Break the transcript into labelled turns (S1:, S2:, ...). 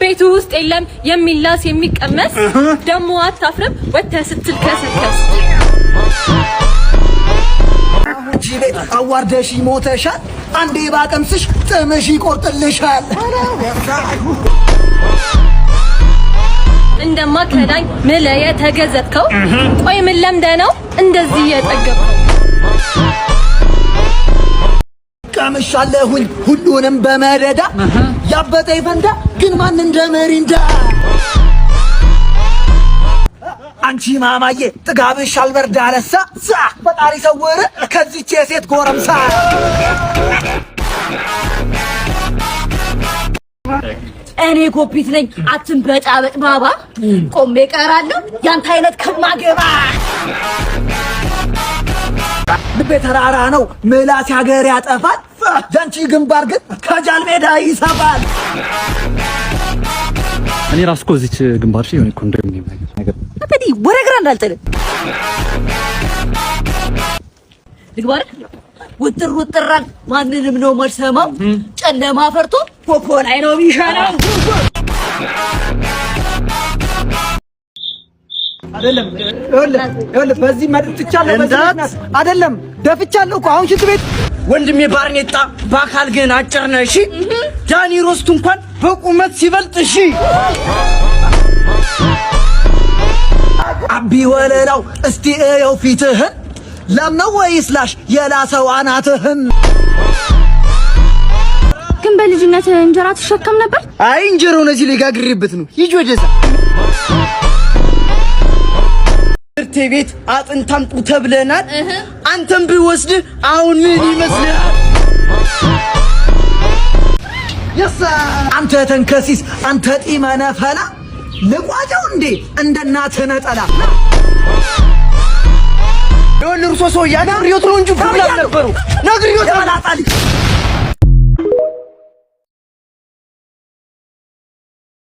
S1: ቤቱ ውስጥ የለም የሚላስ የሚቀመስ ደሞ አታፍርም ወጥተህ ስትል ከሰከስ
S2: ጂቤ አዋርደሽ ሞተሻል አንዴ ባቀምስሽ ጥምሽ ይቆርጥልሻል
S1: እንደማከዳኝ ምለየ ተገዘትከው ቆይ ምን ለምደህ ነው እንደዚህ የጠገብከው
S2: ቀምሻለሁኝ ሁሉንም በመደዳ ያበጠ ይፈንዳ ግን ማን እንደመሪንዳ አንቺ ማማዬ ጥጋብሽ አልበርዳ አለሳ ፈጣሪ ሰወረ ከዚች የሴት ጎረምሳ
S3: እኔ ኮፒት ነኝ አትንበጫበጭ ባባ ቆሜ ቀራለሁ ያንተ አይነት ከማገባ
S2: ልቤ ተራራ ነው ምላስ ሀገር ያጠፋል ጃንቺ ግንባር ግን ከጃል ሜዳ ይሰፋል
S4: እኔ ራስ እኮ እዚች ግንባርሽ የሆነ ኮንዶሚኒየም ነገር
S3: አበዲ ወረግራ እንዳልጠለ ልግባር ውጥራን ማንንም ነው ማልሰማው ጨለማ ፈርቶ ፖፖ ላይ ነው ቢሻናው
S2: አይደለም ይኸውልህ በዚህ መጥቻለሁ በዚህ አይደለም ደፍቻለሁ እኮ አሁን ሽንት ቤት
S5: ወንድሜ ባርኔጣ በአካል ግን አጭር ነህ እሺ ዳኒ ሮስት እንኳን በቁመት ሲበልጥ እሺ
S2: አቢ ወለላው እስቲ እየው ፊትህን ለምነው ወይስ ላሽ የላሰው አናትህን
S1: ግን በልጅነት እንጀራ ተሸከም ነበር
S5: አይ እንጀራው ነዚህ ሊጋግሪበት ነው ሂጅ ወደዛ ትምህርት ቤት አጥንት አምጡ ተብለናል አንተም ቢወስድ አሁን ምን ይመስልሃል
S2: ያሳ አንተ ተንከሲስ አንተ ጢመነ ፈላ ልቋጨው እንዴ እንደናትህ ነጠላ
S5: ይኸውልህ እርሶ ሰው ያነግሪዮት ነው እንጂ ፕሮብሌም ነበረው ነግሪዮት
S2: ተላጣሊ